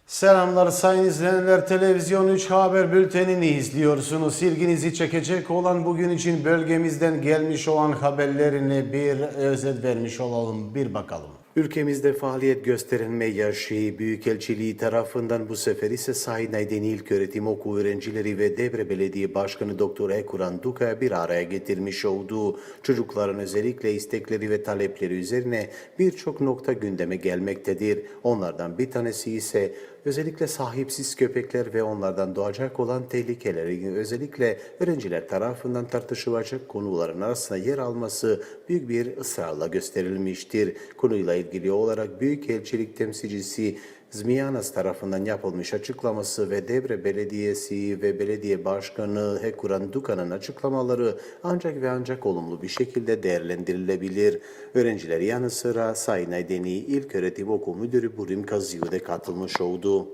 Selamlar sayın izleyenler, Televizyon 3 Haber Bülteni'ni izliyorsunuz. İlginizi çekecek olan bugün için bölgemizden gelmiş olan haberlerine bir özet vermiş olalım, bir bakalım. Ülkemizde faaliyet gösteren Meyyaşehir Büyükelçiliği tarafından bu sefer ise Sahinay'den İlköğretim Okulu öğrencileri ve Devre Belediye Başkanı Doktor Ekuran Duka bir araya getirmiş olduğu çocukların özellikle istekleri ve talepleri üzerine birçok nokta gündeme gelmektedir. Onlardan bir tanesi ise özellikle sahipsiz köpekler ve onlardan doğacak olan tehlikeleri özellikle öğrenciler tarafından tartışılacak konuların arasında yer alması büyük bir ısrarla gösterilmiştir. Konuyla ilgili olarak Büyükelçilik temsilcisi Zmianas tarafından yapılmış açıklaması ve Devre Belediyesi ve Belediye Başkanı Ekuran Duka'nın açıklamaları ancak ve ancak olumlu bir şekilde değerlendirilebilir. Öğrenciler yanı sıra Sayın Aydeni İlköğretim Okulu Müdürü Burim Kazıyu da katılmış oldu.